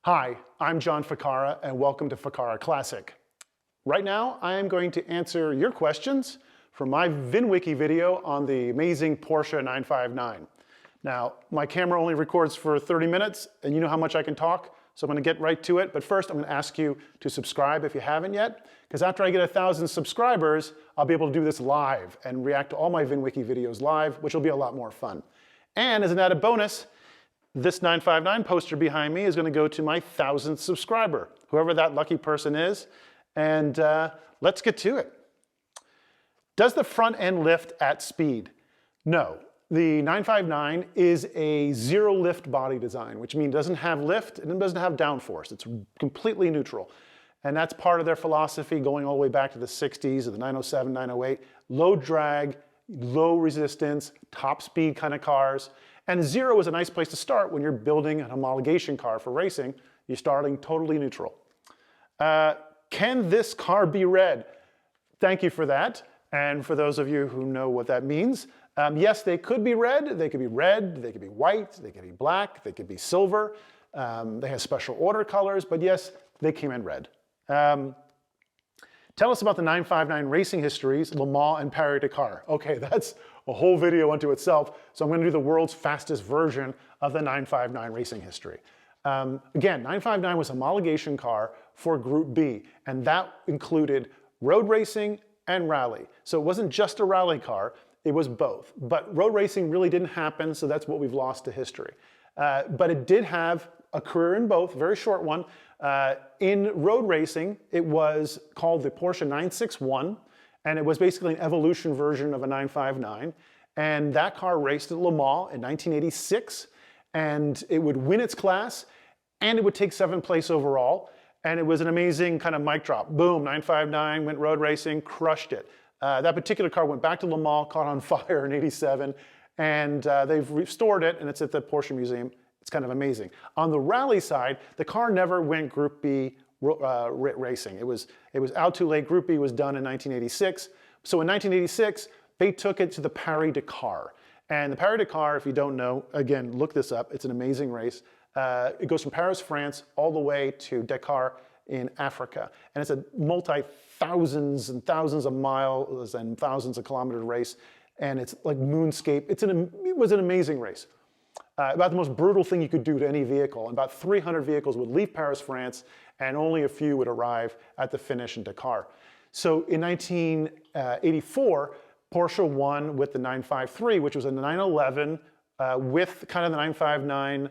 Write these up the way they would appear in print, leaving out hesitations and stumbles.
Hi, I'm John Ficarra, and welcome to Ficarra Classic. Right now, I am going to answer your questions from my VINwiki video on the amazing Porsche 959. Now, my camera only records for 30 minutes, and you know how much I can talk, so I'm going to get right to it. But first, I'm going to ask you to subscribe if you haven't yet, because after I get 1,000 subscribers, I'll be able to do this live and react to all my VINwiki videos live, which will be a lot more fun. And as an added bonus, this 959 poster behind me is going to go to my 1,000th subscriber, whoever that lucky person is. And let's get to it. Does the front end lift at speed? No. The 959 is a zero lift body design, which means it doesn't have lift and it doesn't have downforce. It's completely neutral. And that's part of their philosophy going all the way back to the 60s, of the 907, 908. Low drag, low resistance, top speed kind of cars. And zero is a nice place to start when you're building an homologation car for racing. You're starting totally neutral. Can this car be red? Thank you for that. And for those of you who know what that means, yes, they could be red. They could be red, they could be white, they could be black, they could be silver. They have special order colors, but yes, they came in red. Tell us about the 959 racing histories, Le Mans and Paris-Dakar. Okay, that's a whole video unto itself, so I'm going to do the world's fastest version of the 959 racing history. Again, 959 was a homologation car for Group B, and that included road racing and rally. So it wasn't just a rally car, it was both. But road racing really didn't happen, so that's what we've lost to history. But it did have a career in both, very short one. In road racing, it was called the Porsche 961, and it was basically an evolution version of a 959. And that car raced at Le Mans in 1986, and it would win its class, and it would take 7th place overall. And it was an amazing kind of mic drop. Boom, 959, went road racing, crushed it. That particular car went back to Le Mans, caught on fire in '87, and they've restored it, and it's at the Porsche Museum. It's kind of amazing. On the rally side, the car never went Group B racing. It was out too late. Group B was done in 1986. So in 1986, they took it to the Paris-Dakar. And the Paris-Dakar, if you don't know, again, look this up. It's an amazing race. It goes from Paris, France, all the way to Dakar in Africa. And it's a multi-thousands and thousands of miles and thousands of kilometer race. And it's like moonscape. It was an amazing race. About the most brutal thing you could do to any vehicle. And about 300 vehicles would leave Paris, France, and only a few would arrive at the finish in Dakar. So in 1984, Porsche won with the 953, which was a 911 with kind of the 959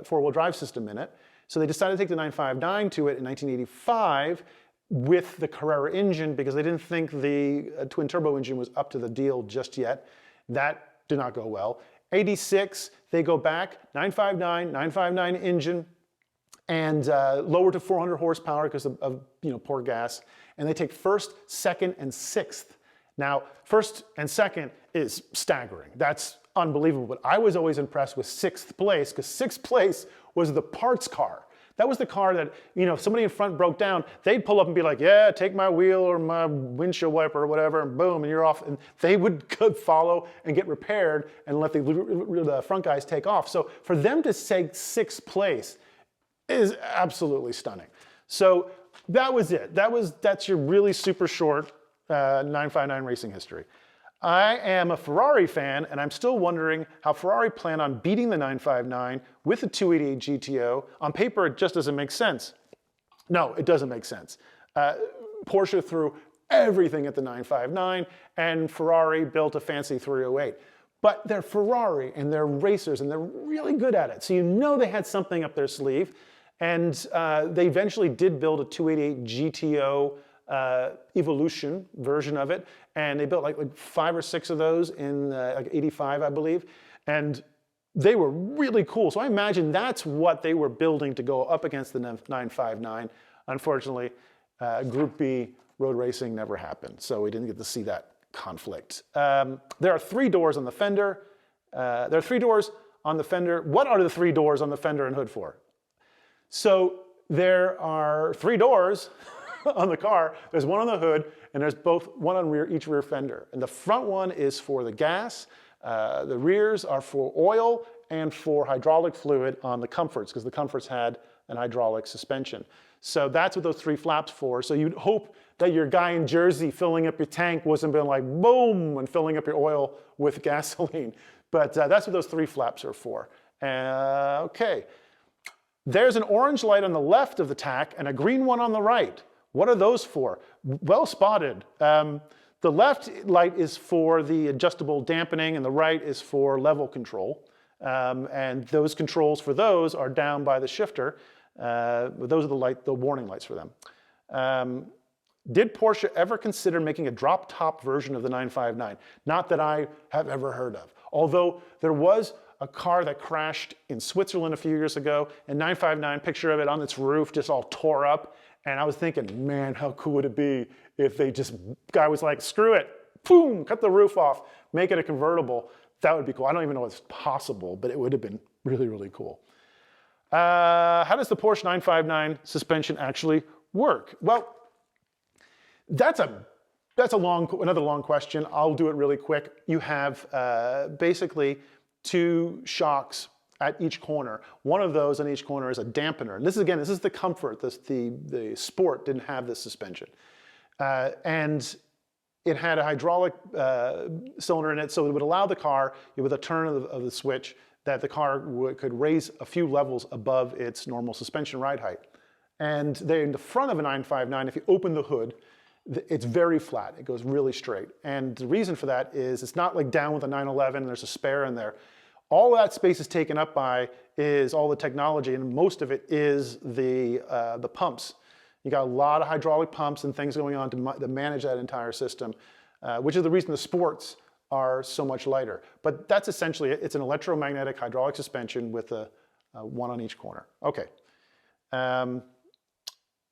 four-wheel drive system in it. So they decided to take the 959 to it in 1985 with the Carrera engine because they didn't think the twin-turbo engine was up to the deal just yet. That did not go well. 86, they go back, 959, 959 engine, and lower to 400 horsepower because of poor gas. And they take 1st, 2nd, and 6th. Now, 1st and 2nd is staggering. That's unbelievable. But I was always impressed with 6th place because 6th place was the parts car. That was the car that, if somebody in front broke down, they'd pull up and be like, yeah, take my wheel or my windshield wiper or whatever, and boom, and you're off. And they would follow and get repaired and let the front guys take off. So for them to say 6th place is absolutely stunning. So that was it. That's your really super short 959 racing history. I am a Ferrari fan, and I'm still wondering how Ferrari plan on beating the 959 with the 288 GTO. On paper, it just doesn't make sense. No, it doesn't make sense. Porsche threw everything at the 959, and Ferrari built a fancy 308. But they're Ferrari, and they're racers, and they're really good at it. So you know they had something up their sleeve. And they eventually did build a 288 GTO Evolution version of it, and they built like 5 or 6 of those in like 85, I believe, and they were really cool. So I imagine that's what they were building to go up against the 959. Unfortunately, Group B road racing never happened, so we didn't get to see that conflict. There are 3 doors on the fender. There are 3 doors on the fender. What are the 3 doors on the fender and hood for? So there are 3 doors on the car. There's one on the hood, and there's one on each rear fender. And the front one is for the gas, the rears are for oil, and for hydraulic fluid on the comforts, because the comforts had an hydraulic suspension. So that's what those 3 flaps for. So you'd hope that your guy in Jersey filling up your tank wasn't been like boom and filling up your oil with gasoline. But that's what those 3 flaps are for. Okay. There's an orange light on the left of the tack and a green one on the right. What are those for? Well spotted. The left light is for the adjustable dampening and the right is for level control. And those controls for those are down by the shifter. Those are the warning lights for them. Did Porsche ever consider making a drop-top version of the 959? Not that I have ever heard of. Although there was a car that crashed in Switzerland a few years ago, and 959, picture of it on its roof, just all tore up. And I was thinking, man, how cool would it be if guy was like, screw it, boom, cut the roof off, make it a convertible. That would be cool. I don't even know if it's possible, but it would have been really, really cool. How does the Porsche 959 suspension actually work? Well, that's another long question. I'll do it really quick. You have basically 2 shocks at each corner. One of those on each corner is a dampener. And this is the comfort. The Sport didn't have this suspension. And it had a hydraulic cylinder in it, so it would allow the car, with a turn of the switch, that the car could raise a few levels above its normal suspension ride height. And in the front of a 959, if you open the hood, it's very flat. It goes really straight. And the reason for that is it's not like down with a 911 and there's a spare in there. All that space is taken up by is all the technology, and most of it is the pumps. You got a lot of hydraulic pumps and things going on to manage that entire system, which is the reason the Sports are so much lighter. But that's essentially it. It's an electromagnetic hydraulic suspension with one on each corner. Okay.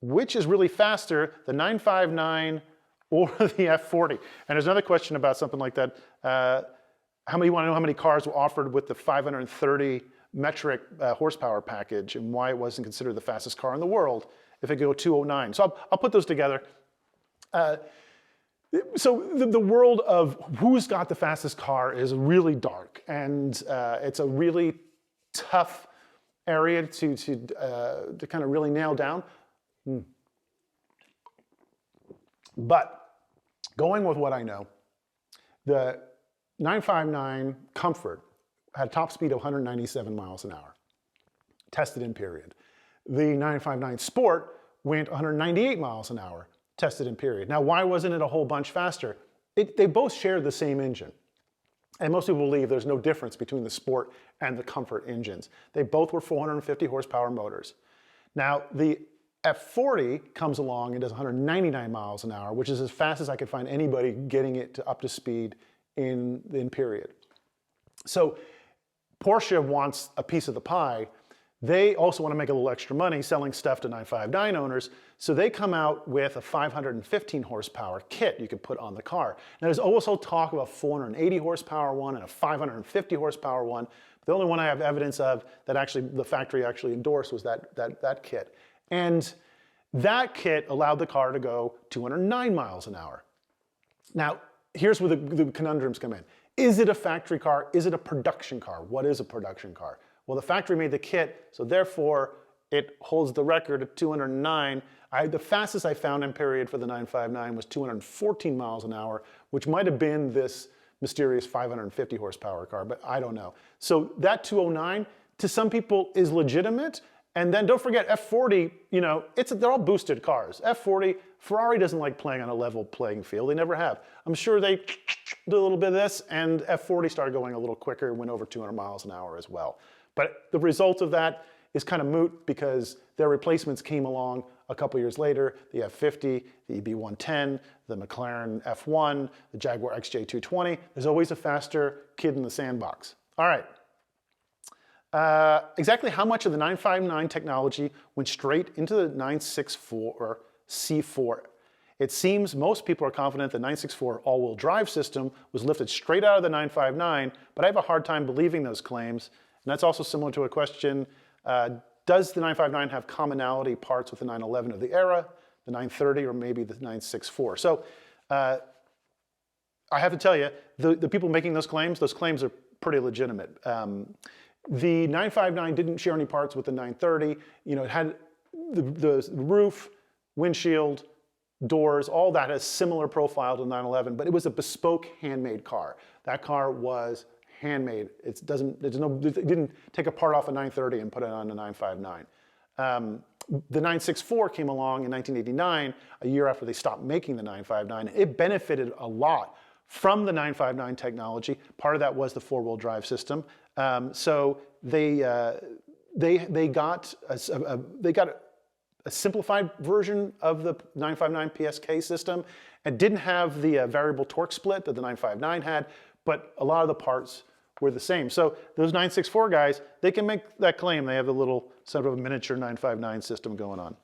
Which is really faster, the 959 or the F40? And there's another question about something like that. You want to know how many cars were offered with the 530 metric horsepower package and why it wasn't considered the fastest car in the world if it go 209. So I'll put those together. So the world of who's got the fastest car is really dark, and it's a really tough area to kind of really nail down. But going with what I know, the 959 Comfort had a top speed of 197 miles an hour, tested in period. The 959 Sport went 198 miles an hour, tested in period. Now, why wasn't it a whole bunch faster? They both shared the same engine. And most people believe there's no difference between the Sport and the Comfort engines. They both were 450 horsepower motors. Now, the F40 comes along and does 199 miles an hour, which is as fast as I could find anybody getting it up to speed in period. So Porsche wants a piece of the pie. They also want to make a little extra money selling stuff to 959 owners, so they come out with a 515 horsepower kit you could put on the car. Now there's also talk of a 480 horsepower one and a 550 horsepower one. The only one I have evidence of that actually the factory actually endorsed was that kit. And that kit allowed the car to go 209 miles an hour. Now, here's where the conundrums come in. Is it a factory car? Is it a production car? What is a production car? Well, the factory made the kit, so therefore it holds the record at 209. The fastest I found in period for the 959 was 214 miles an hour, which might have been this mysterious 550 horsepower car, but I don't know. So that 209, to some people, is legitimate. And then don't forget, F40, they're all boosted cars. F40, Ferrari doesn't like playing on a level playing field. They never have. I'm sure they did a little bit of this, and F40 started going a little quicker, went over 200 miles an hour as well. But the result of that is kind of moot because their replacements came along a couple years later, the F50, the EB110, the McLaren F1, the Jaguar XJ220. There's always a faster kid in the sandbox. All right. Exactly how much of the 959 technology went straight into the 964 C4? It seems most people are confident the 964 all-wheel drive system was lifted straight out of the 959, but I have a hard time believing those claims. And that's also similar to a question, does the 959 have commonality parts with the 911 of the era, the 930, or maybe the 964? So I have to tell you, the people making those claims are pretty legitimate. The 959 didn't share any parts with the 930. You know, it had the roof, windshield, doors, all that has similar profile to the 911, but it was a bespoke handmade car. That car was handmade. It didn't take a part off a 930 and put it on a 959. The 964 came along in 1989, a year after they stopped making the 959. It benefited a lot from the 959 technology. Part of that was the four-wheel drive system. So they got a simplified version of the 959 PSK system and didn't have the variable torque split that the 959 had, but a lot of the parts were the same. So those 964 guys, they can make that claim. They have a little sort of a miniature 959 system going on.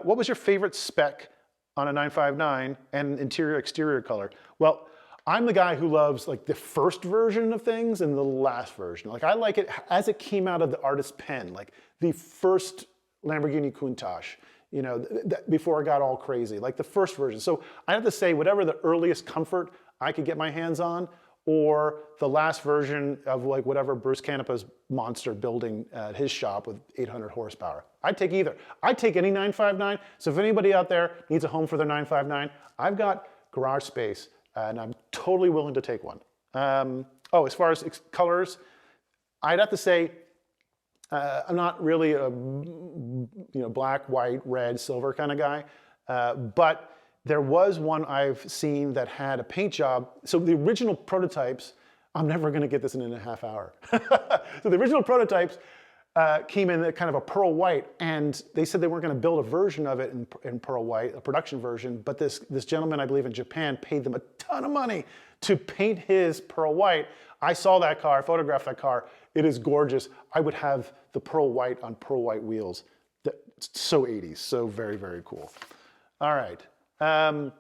What was your favorite spec on a 959 and interior exterior color? Well, I'm the guy who loves like the first version of things and the last version. Like I like it as it came out of the artist's pen, like the first Lamborghini Countach, you know, before it got all crazy, like the first version. So I have to say whatever the earliest comfort I could get my hands on, or the last version of like whatever Bruce Canepa's monster building at his shop with 800 horsepower. I'd take either. I'd take any 959. So if anybody out there needs a home for their 959, I've got garage space and I'm totally willing to take one. As far as colors, I'd have to say I'm not really a black, white, red, silver kind of guy, but there was one I've seen that had a paint job. So the original prototypes, I'm never going to get this in a half hour. So the original prototypes came in kind of a pearl white, and they said they weren't going to build a version of it in pearl white, a production version, but this gentleman, I believe in Japan, paid them a ton of money to paint his pearl white. I saw that car, photographed that car. It is gorgeous. I would have the pearl white on pearl white wheels. It's so 80s, so very, very cool. All right. No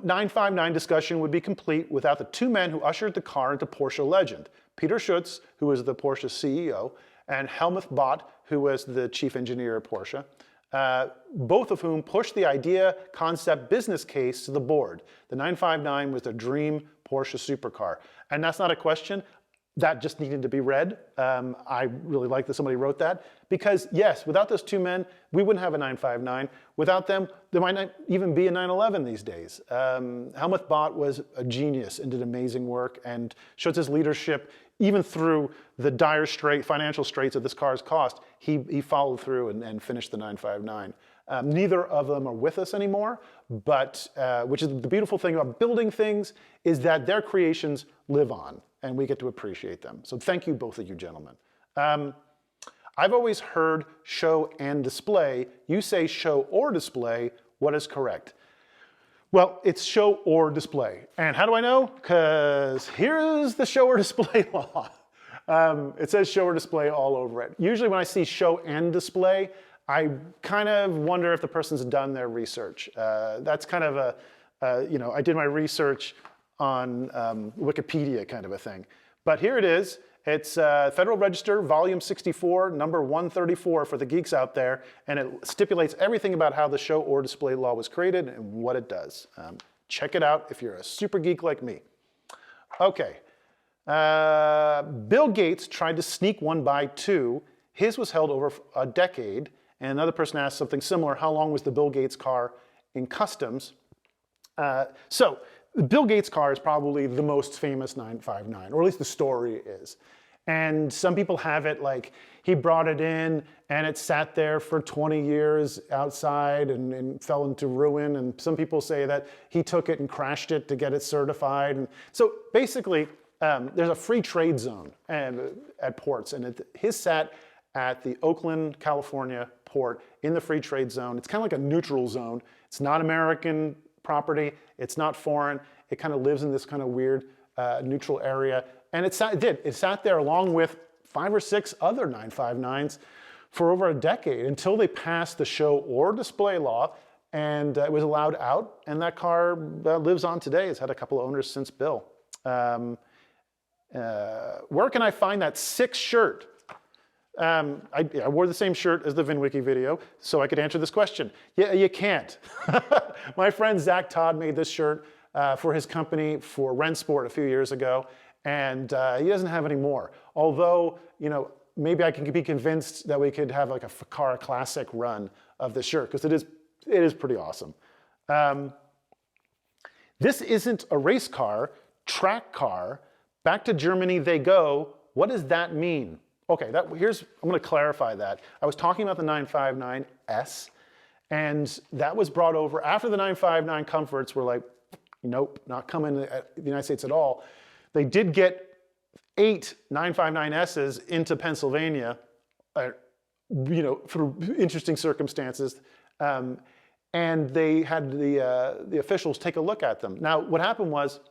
959 discussion would be complete without the two men who ushered the car into Porsche legend. Peter Schutz, who was the Porsche CEO, and Helmuth Bott, who was the chief engineer at Porsche, both of whom pushed the idea, concept, business case to the board. The 959 was the dream Porsche supercar. And that's not a question. That just needed to be read. I really like that somebody wrote that because yes, without those two men, we wouldn't have a 959. Without them, there might not even be a 911 these days. Helmuth Bott was a genius and did amazing work, and Schutz's leadership, even through the dire financial straits of this car's cost, he followed through and finished the 959. Neither of them are with us anymore, but which is the beautiful thing about building things is that their creations live on and we get to appreciate them. So thank you, both of you gentlemen. I've always heard show and display. You say show or display. What is correct? Well, it's show or display. And how do I know? Because here's the show or display law. It says show or display all over it. Usually when I see show and display, I kind of wonder if the person's done their research. That's kind of I did my research on Wikipedia kind of a thing. But here it is. It's Federal Register, Volume 64, number 134 for the geeks out there, and it stipulates everything about how the show or display law was created and what it does. Check it out if you're a super geek like me. Okay. Bill Gates tried to sneak one by two. His was held over a decade, and another person asked something similar. How long was the Bill Gates car in customs? So the Bill Gates car is probably the most famous 959, or at least the story is. And some people have it like he brought it in and it sat there for 20 years outside and fell into ruin. And some people say that he took it and crashed it to get it certified. And so basically, there's a free trade zone at ports, and his sat at the Oakland, California port in the free trade zone. It's kind of like a neutral zone. It's not American property. It's not foreign. It kind of lives in this kind of weird neutral area. And it sat there along with 5 or 6 other 959s for over a decade until they passed the show or display law, and it was allowed out. And that car lives on today. It's had a couple of owners since Bill. Where can I find that sick shirt? I wore the same shirt as the VINwiki video, so I could answer this question. Yeah, you can't. My friend Zach Todd made this shirt for his company for Rennsport a few years ago, and he doesn't have any more. Although, you know, maybe I can be convinced that we could have like a Car Classic run of this shirt, because it is pretty awesome. This isn't a race car, track car. Back to Germany they go. What does that mean? Okay, I'm going to clarify that. I was talking about the 959S, and that was brought over after the 959 Comforts were like, nope, not coming to the United States at all. They did get 8 959Ss into Pennsylvania, you know, for interesting circumstances, and they had the officials take a look at them. Now, what happened was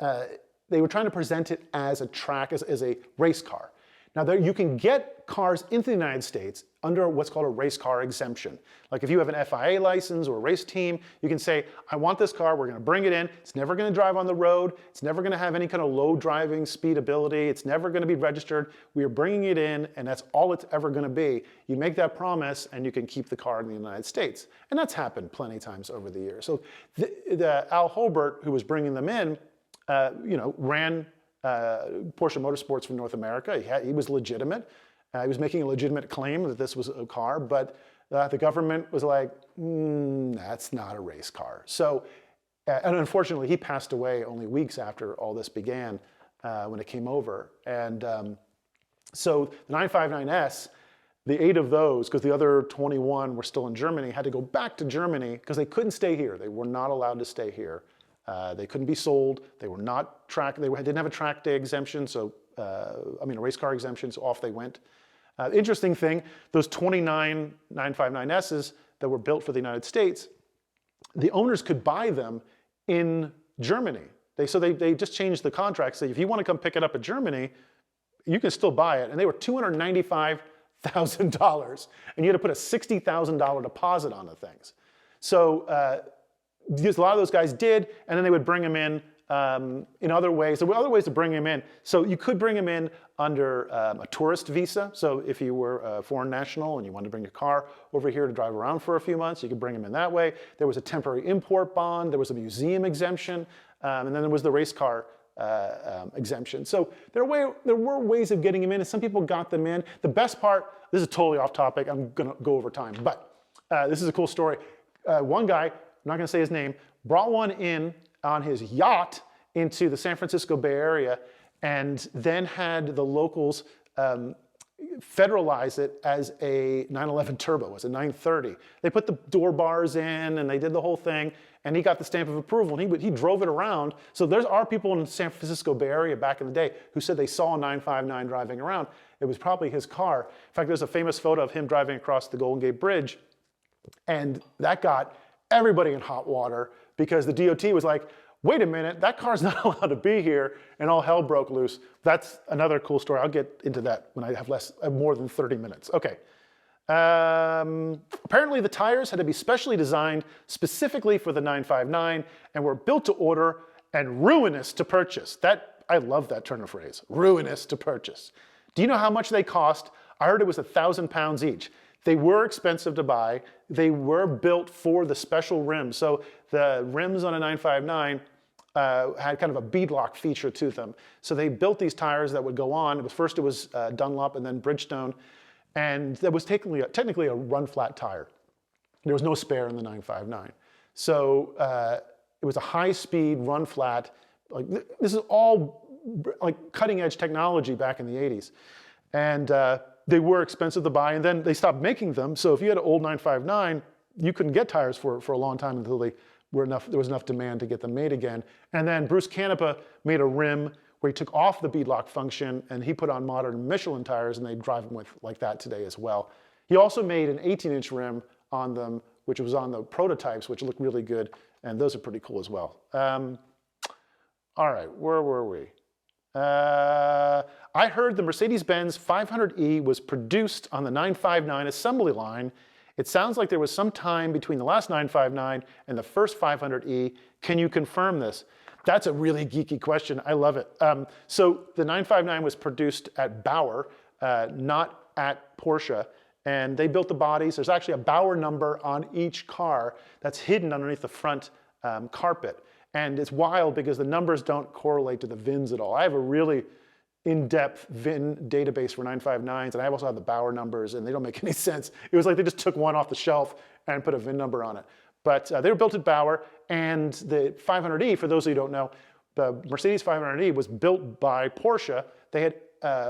they were trying to present it as a track, as a race car. Now, you can get cars into the United States under what's called a race car exemption. Like if you have an FIA license or a race team, you can say, I want this car, we're going to bring it in, it's never going to drive on the road, it's never going to have any kind of low driving speed ability, it's never going to be registered, we are bringing it in, and that's all it's ever going to be. You make that promise and you can keep the car in the United States. And that's happened plenty of times over the years. So Al Holbert, who was bringing them in, you know, ran Porsche Motorsports for North America. He was legitimate. He was making a legitimate claim that this was a car, but the government was like, that's not a race car. So, and unfortunately, he passed away only weeks after all this began when it came over. And so the 959S, the 8 of those, because the other 21 were still in Germany, had to go back to Germany because they couldn't stay here. They were not allowed to stay here. They couldn't be sold. They were not track. They didn't have a track day exemption, so I mean a race car exemption. So off they went. Interesting thing: those 29 959Ss that were built for the United States, the owners could buy them in Germany. They just changed the contract. So if you want to come pick it up in Germany, you can still buy it. And they were $295,000, and you had to put a $60,000 deposit on the things. So a lot of those guys did, and then they would bring them in other ways. There were other ways to bring them in. So you could bring them in under a tourist visa. So if you were a foreign national and you wanted to bring your car over here to drive around for a few months, you could bring them in that way. There was a temporary import bond. There was a museum exemption. And then there was the race car exemption. So there were ways of getting them in, and some people got them in. The best part, this is totally off topic. I'm going to go over time. But this is a cool story. One guy, I'm not going to say his name, brought one in on his yacht into the San Francisco Bay Area, and then had the locals federalize it as a 911 Turbo, as a 930. They put the door bars in, and they did the whole thing, and he got the stamp of approval, and he drove it around. So there are people in the San Francisco Bay Area back in the day who said they saw a 959 driving around. It was probably his car. In fact, there's a famous photo of him driving across the Golden Gate Bridge, and that got everybody in hot water because the DOT was like, wait a minute, that car's not allowed to be here, and all hell broke loose. That's another cool story. I'll get into that when I have more than 30 minutes. Okay. Apparently the tires had to be specially designed specifically for the 959 and were built to order and ruinous to purchase. I love that turn of phrase, ruinous to purchase. Do you know how much they cost? I heard it was 1,000 pounds each. They were expensive to buy. They were built for the special rims. So the rims on a 959 had kind of a beadlock feature to them. So they built these tires that would go on. First it was Dunlop and then Bridgestone. And that was technically a run-flat tire. There was no spare in the 959. So it was a high-speed run-flat. Like, this is all like cutting-edge technology back in the 80s. And they were expensive to buy, and then they stopped making them. So if you had an old 959, you couldn't get tires for a long time until there was enough demand to get them made again. And then Bruce Canepa made a rim where he took off the beadlock function, and he put on modern Michelin tires, and they drive them with like that today as well. He also made an 18-inch rim on them, which was on the prototypes, which look really good, and those are pretty cool as well. All right, where were we? I heard the Mercedes-Benz 500e was produced on the 959 assembly line. It sounds like there was some time between the last 959 and the first 500e. Can you confirm this? That's a really geeky question. I love it. So the 959 was produced at Bauer, not at Porsche, and they built the bodies. There's actually a Bauer number on each car that's hidden underneath the front carpet. And it's wild because the numbers don't correlate to the VINs at all. I have a really in-depth VIN database for 959s, and I also have the Bauer numbers, and they don't make any sense. It was like they just took one off the shelf and put a VIN number on it. But they were built at Bauer, and the 500e, for those of you who don't know, the Mercedes 500e was built by Porsche. They had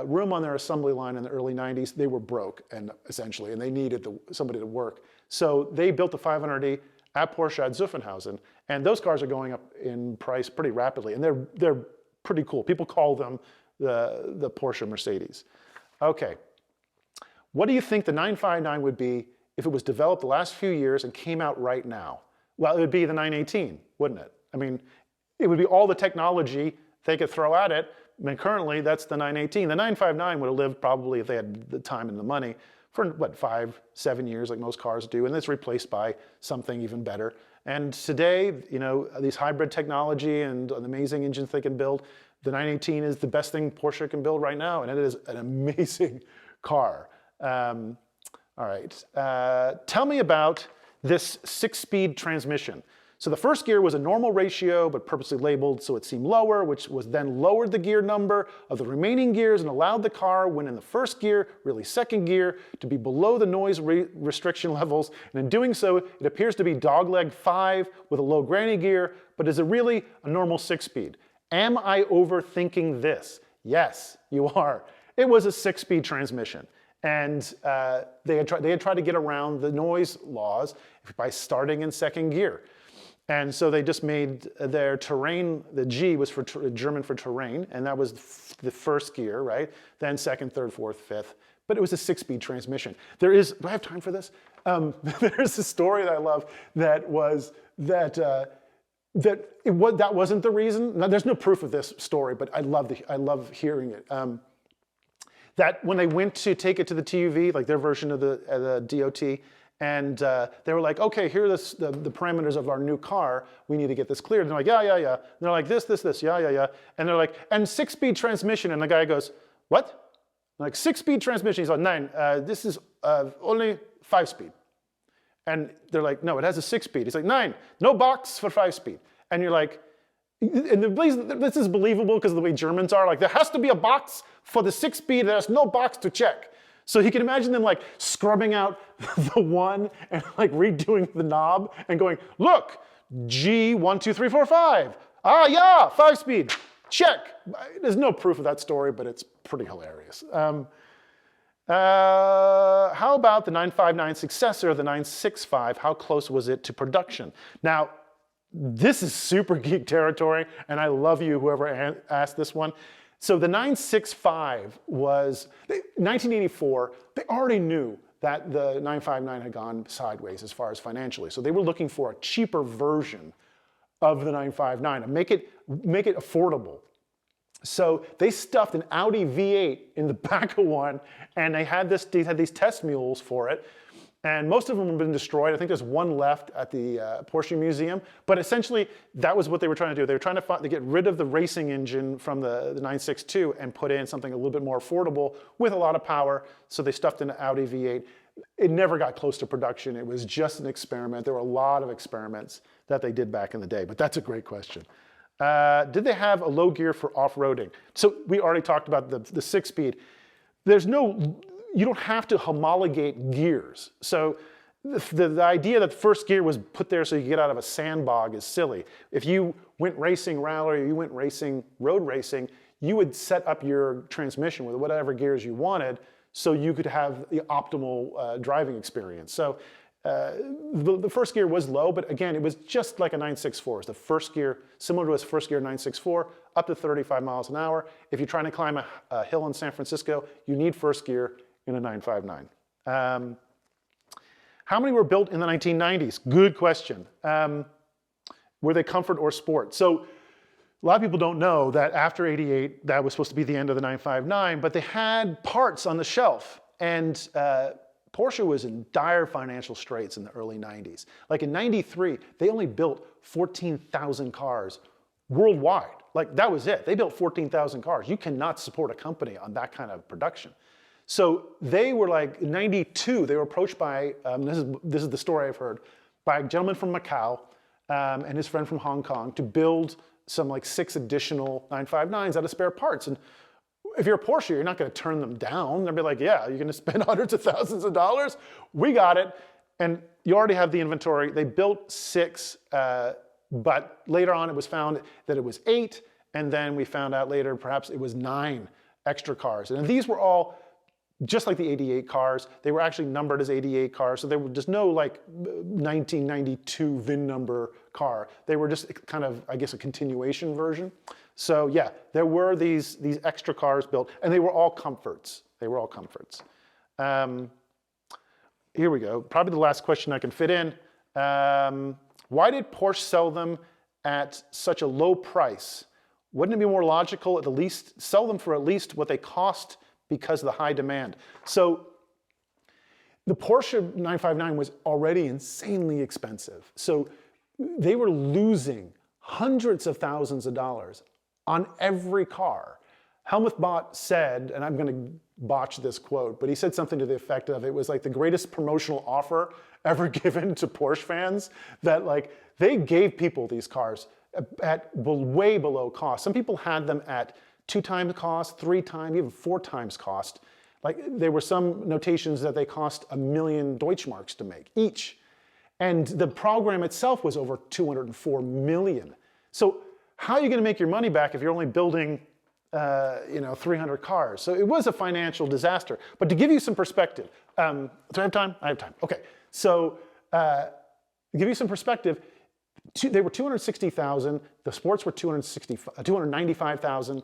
room on their assembly line in the early 90s. They were broke, and essentially, and they needed somebody to work. So they built the 500e at Porsche at Zuffenhausen, and those cars are going up in price pretty rapidly, and they're pretty cool. People call them the Porsche Mercedes. Okay, what do you think the 959 would be if it was developed the last few years and came out right now? Well, it would be the 918, wouldn't it? I mean, it would be all the technology they could throw at it. I mean, currently, that's the 918. The 959 would have lived probably, if they had the time and the money, for what, 5-7 years, like most cars do, and it's replaced by something even better. And today, you know, these hybrid technology and amazing engines they can build, the 918 is the best thing Porsche can build right now, and it is an amazing car. All right, tell me about this 6-speed transmission. So the first gear was a normal ratio, but purposely labeled so it seemed lower, which was then lowered the gear number of the remaining gears and allowed the car, when in the first gear, really second gear, to be below the noise restriction levels. And in doing so, it appears to be dogleg 5 with a low granny gear, but is it really a normal 6-speed? Am I overthinking this? Yes, you are. It was a 6-speed transmission. And they had tried to get around the noise laws by starting in second gear. And so they just made their terrain, the G was for German for terrain, and that was the first gear, right? Then second, third, fourth, fifth. But it was a 6-speed transmission. Do I have time for this? There's a story that I love that was that that wasn't the reason. Now, there's no proof of this story, but I love hearing it. That when they went to take it to the TÜV, like their version of the DOT, and they were like, okay, here are the parameters of our new car. We need to get this cleared. And they're like, yeah. And they're like, this, yeah. And they're like, and 6-speed transmission. And the guy goes, what? I'm like, 6-speed transmission. He's like, nine. This is only 5-speed. And they're like, no, it has a 6-speed. He's like, 9. No box for 5-speed. And you're like, and this is believable because of the way Germans are. Like, there has to be a box for the 6-speed. There's no box to check. So you can imagine them like scrubbing out the 1 and like redoing the knob and going, look, G 1, 2, 3, 4, 5. Ah, yeah, 5-speed. Check. There's no proof of that story, but it's pretty hilarious. How about the 959 successor, the 965? How close was it to production? Now, this is super geek territory, and I love you, whoever asked this one. So the 965 was, 1984, they already knew that the 959 had gone sideways as far as financially. So they were looking for a cheaper version of the 959 and make it affordable. So they stuffed an Audi V8 in the back of one, and they had these test mules for it. And most of them have been destroyed. I think there's one left at the Porsche Museum. But essentially, that was what they were trying to do. They were trying to get rid of the racing engine from the 962 and put in something a little bit more affordable with a lot of power. So they stuffed in an Audi V8. It never got close to production. It was just an experiment. There were a lot of experiments that they did back in the day. But that's a great question. Did they have a low gear for off-roading? So we already talked about the 6-speed. You don't have to homologate gears. So the idea that the first gear was put there so you get out of a sandbog is silly. If you went racing rally or you went road racing, you would set up your transmission with whatever gears you wanted so you could have the optimal driving experience. So the first gear was low, but again, it was just like a 964. It's the first gear, similar to its first gear 964, up to 35 miles an hour. If you're trying to climb a hill in San Francisco, you need first gear in a 959. How many were built in the 1990s? Good question. Were they comfort or sport? So a lot of people don't know that after 88, that was supposed to be the end of the 959, but they had parts on the shelf. And Porsche was in dire financial straits in the early 90s. Like in 93, they only built 14,000 cars worldwide. Like that was it. They built 14,000 cars. You cannot support a company on that kind of production. So they were like, in 92, they were approached by, this is the story I've heard, by a gentleman from Macau and his friend from Hong Kong to build some like 6 additional 959s out of spare parts. And if you're a Porsche, you're not going to turn them down. They'll be like, yeah, you're going to spend hundreds of thousands of dollars. We got it. And you already have the inventory. They built 6, but later on it was found that it was 8. And then we found out later perhaps it was 9 extra cars. And these were all just like the 88 cars. They were actually numbered as 88 cars. So there was just no like 1992 VIN number car. They were just kind of, I guess, a continuation version. So yeah, there were these extra cars built, and they were all comforts. They were all comforts. Here we go. Probably the last question I can fit in. Why did Porsche sell them at such a low price? Wouldn't it be more logical at least sell them for at least what they cost because of the high demand? So the Porsche 959 was already insanely expensive. So they were losing hundreds of thousands of dollars on every car. Helmuth Bott said, and I'm going to botch this quote, but he said something to the effect of it was like the greatest promotional offer ever given to Porsche fans, that like they gave people these cars at way below cost. Some people had them at 2 times cost, 3 times, even 4 times cost. Like there were some notations that they cost 1 million Deutschmarks to make each. And the program itself was over 204 million. So how are you going to make your money back if you're only building 300 cars? So it was a financial disaster. But to give you some perspective, do I have time? I have time. Okay. So to give you some perspective, they were 260,000. The sports were 295,000.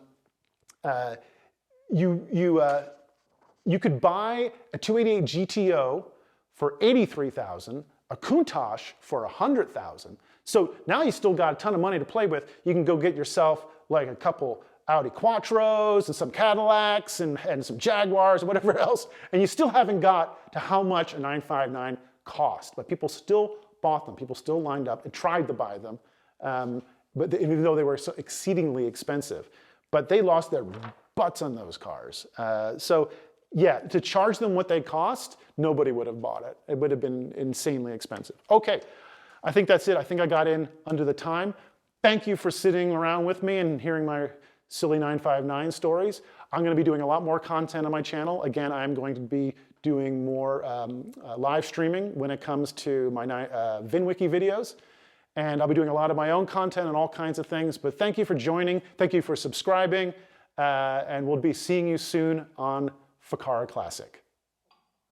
You could buy a 288 GTO for 83,000, a Countach for 100,000. So now you still got a ton of money to play with. You can go get yourself like a couple Audi Quattros and some Cadillacs and some Jaguars and whatever else, and you still haven't got to how much a 959 cost. But people still bought them. People still lined up and tried to buy them, even though they were so exceedingly expensive. But they lost their butts on those cars. So yeah, to charge them what they cost, nobody would have bought it. It would have been insanely expensive. Okay, I think that's it. I think I got in under the time. Thank you for sitting around with me and hearing my silly 959 stories. I'm going to be doing a lot more content on my channel. Again, I'm going to be doing more live streaming when it comes to my VINwiki videos. And I'll be doing a lot of my own content and all kinds of things. But thank you for joining. Thank you for subscribing. And we'll be seeing you soon on Car Classic.